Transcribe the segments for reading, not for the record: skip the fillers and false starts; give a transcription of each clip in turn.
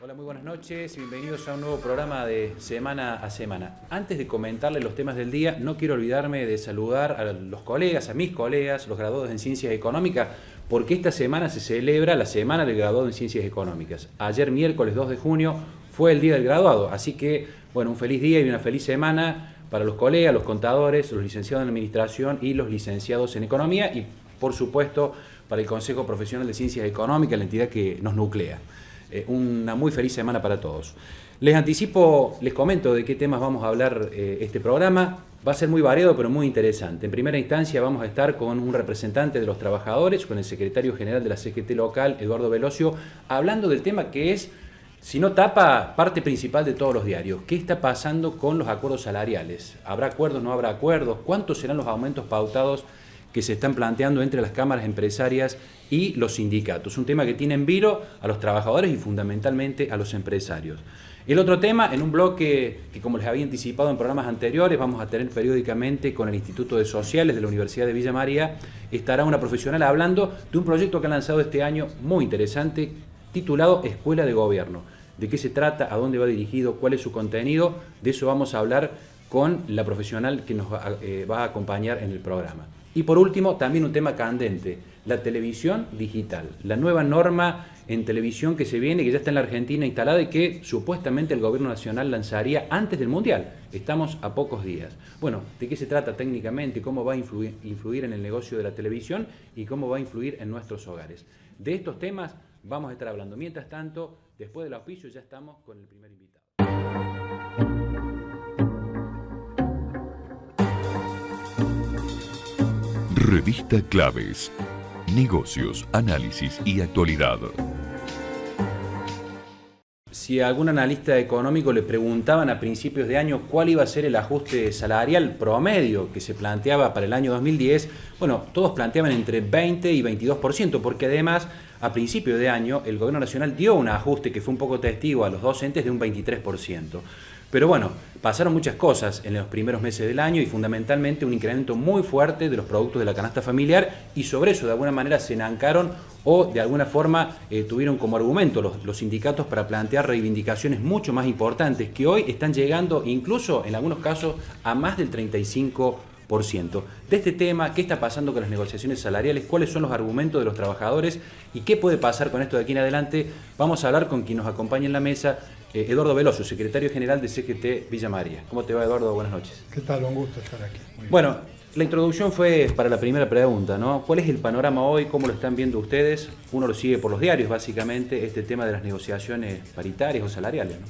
Hola, muy buenas noches, bienvenidos a un nuevo programa de Semana a Semana. Antes de comentarles los temas del día, no quiero olvidarme de saludar a los colegas, a mis colegas, los graduados en Ciencias Económicas, porque esta semana se celebra la Semana del Graduado en Ciencias Económicas. Ayer, miércoles 2 de junio, fue el Día del Graduado, así que, bueno, un feliz día y una feliz semana para los colegas, los contadores, los licenciados en Administración y los licenciados en Economía y, por supuesto, para el Consejo Profesional de Ciencias Económicas, la entidad que nos nuclea. Una muy feliz semana para todos. Les anticipo, les comento de qué temas vamos a hablar este programa. Va a ser muy variado, pero muy interesante. En primera instancia vamos a estar con un representante de los trabajadores, con el secretario general de la CGT local, Eduardo Velocio, hablando del tema que es, si no tapa, parte principal de todos los diarios. ¿Qué está pasando con los acuerdos salariales? ¿Habrá acuerdos, no habrá acuerdos? ¿Cuántos serán los aumentos pautados que se están planteando entre las cámaras empresarias y los sindicatos? Un tema que tiene en vilo a los trabajadores y fundamentalmente a los empresarios. El otro tema, en un bloque que, como les había anticipado en programas anteriores, vamos a tener periódicamente con el Instituto de Sociales de la Universidad de Villa María, estará una profesional hablando de un proyecto que ha lanzado este año muy interesante, titulado Escuela de Gobierno. ¿De qué se trata? ¿A dónde va dirigido? ¿Cuál es su contenido? De eso vamos a hablar con la profesional que nos va a acompañar en el programa. Y por último, también un tema candente, la televisión digital, la nueva norma en televisión que se viene, que ya está en la Argentina instalada y que supuestamente el gobierno nacional lanzaría antes del Mundial. Estamos a pocos días. Bueno, ¿de qué se trata técnicamente? ¿Cómo va a influir en el negocio de la televisión y cómo va a influir en nuestros hogares? De estos temas vamos a estar hablando. Mientras tanto, después del auspicio ya estamos con el primer invitado. Revista Claves. Negocios, análisis y actualidad. Si a algún analista económico le preguntaban a principios de año cuál iba a ser el ajuste salarial promedio que se planteaba para el año 2010, bueno, todos planteaban entre 20 y 22%, porque además a principio de año el gobierno nacional dio un ajuste que fue un poco testigo a los docentes de un 23%. Pero bueno, pasaron muchas cosas en los primeros meses del año y fundamentalmente un incremento muy fuerte de los productos de la canasta familiar y sobre eso de alguna manera se enancaron o de alguna forma tuvieron como argumento los sindicatos para plantear reivindicaciones mucho más importantes que hoy están llegando incluso en algunos casos a más del 35%. De este tema, qué está pasando con las negociaciones salariales, cuáles son los argumentos de los trabajadores y qué puede pasar con esto de aquí en adelante, vamos a hablar con quien nos acompaña en la mesa, Eduardo Velocio, secretario general de CGT Villa María. ¿Cómo te va, Eduardo? Buenas noches. ¿Qué tal? Un gusto estar aquí. Bueno, la introducción fue para la primera pregunta, ¿no? ¿Cuál es el panorama hoy? ¿Cómo lo están viendo ustedes? Uno lo sigue por los diarios, básicamente, este tema de las negociaciones paritarias o salariales, ¿no?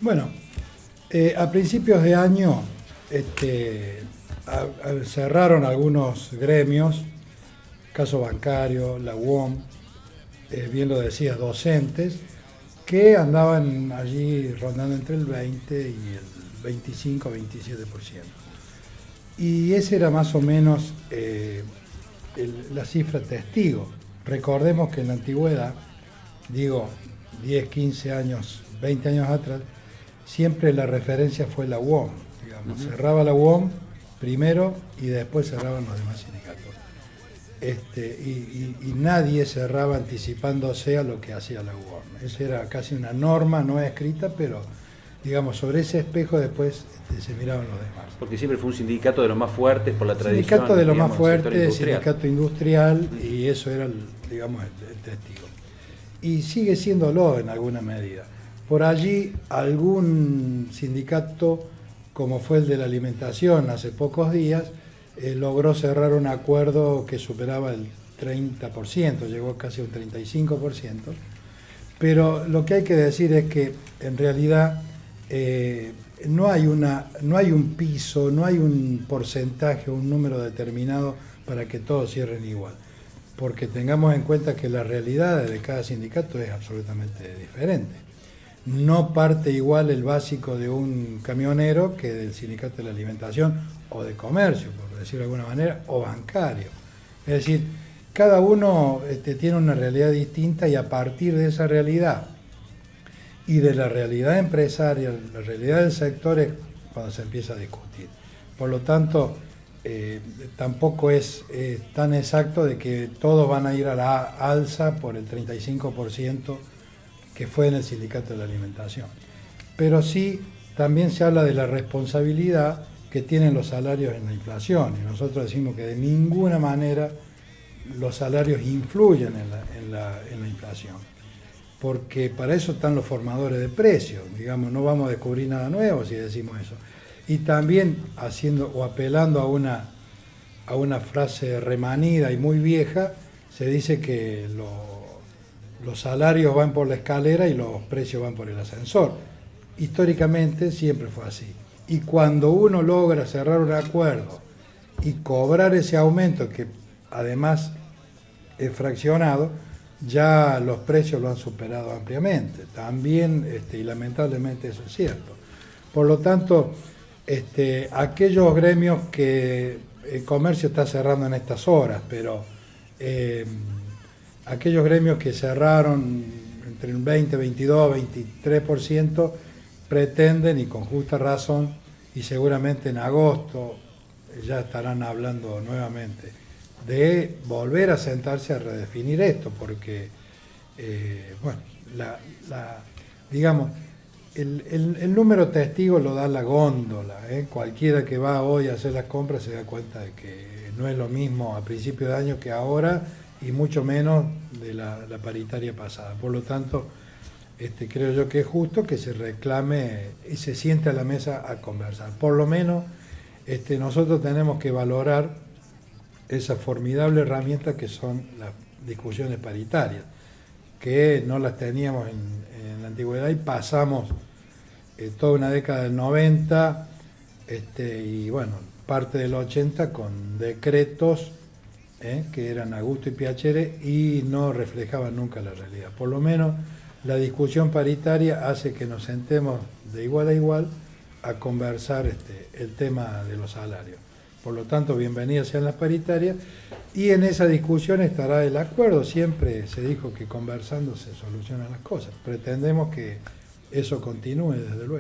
Bueno, a principios de año cerraron algunos gremios, caso bancario, la UOM, bien lo decías, docentes, que andaban allí rondando entre el 20 y el 25-27%. Y ese era más o menos la cifra testigo. Recordemos que en la antigüedad, digo 10, 15 años, 20 años atrás, siempre la referencia fue la UOM. Digamos. Cerraba la UOM primero y después cerraban los demás sindicatos. Y nadie cerraba anticipándose a lo que hacía la UOM. Esa era casi una norma no escrita, pero digamos, sobre ese espejo después se miraban los demás. Porque siempre fue un sindicato de los más fuertes por la tradición. Sindicato de los más fuertes, industrial. sindicato industrial, y eso era, digamos, el testigo. Y sigue siéndolo en alguna medida. Por allí algún sindicato, como fue el de la alimentación hace pocos días, logró cerrar un acuerdo que superaba el 30%, llegó casi a un 35%, pero lo que hay que decir es que en realidad no hay un piso, no hay un porcentaje, un número determinado para que todos cierren igual, porque tengamos en cuenta que la realidad de cada sindicato es absolutamente diferente. No parte igual el básico de un camionero que del sindicato de la alimentación o de comercio, por decirlo de alguna manera, o bancario. Es decir, cada uno tiene una realidad distinta y a partir de esa realidad y de la realidad empresaria, la realidad del sector es cuando se empieza a discutir. Por lo tanto, tampoco es tan exacto de que todos van a ir a la alza por el 35% que fue en el Sindicato de la Alimentación. Pero sí, también se habla de la responsabilidad que tienen los salarios en la inflación, y nosotros decimos que de ninguna manera los salarios influyen en la inflación, porque para eso están los formadores de precios, digamos, no vamos a descubrir nada nuevo si decimos eso. Y también haciendo o apelando a una frase remanida y muy vieja, se dice que los salarios van por la escalera y los precios van por el ascensor. Históricamente siempre fue así. Y cuando uno logra cerrar un acuerdo y cobrar ese aumento, que además es fraccionado, ya los precios lo han superado ampliamente. También, y lamentablemente eso es cierto. Por lo tanto, aquellos gremios que el comercio está cerrando en estas horas, pero aquellos gremios que cerraron entre un 20, 22, 23%, pretenden, y con justa razón, y seguramente en agosto ya estarán hablando nuevamente, de volver a sentarse a redefinir esto, porque, bueno, digamos, el número testigo lo da la góndola, cualquiera que va hoy a hacer las compras se da cuenta de que no es lo mismo a principio de año que ahora, y mucho menos de la paritaria pasada. Por lo tanto, creo yo que es justo que se reclame y se siente a la mesa a conversar. Por lo menos nosotros tenemos que valorar esa formidable herramienta que son las discusiones paritarias, que no las teníamos en la antigüedad y pasamos toda una década del 90 y bueno, parte del 80 con decretos que eran a gusto y piacere y no reflejaban nunca la realidad. Por lo menos la discusión paritaria hace que nos sentemos de igual a igual a conversar el tema de los salarios. Por lo tanto, bienvenidas sean las paritarias, y en esa discusión estará el acuerdo. Siempre se dijo que conversando se solucionan las cosas. Pretendemos que eso continúe, desde luego.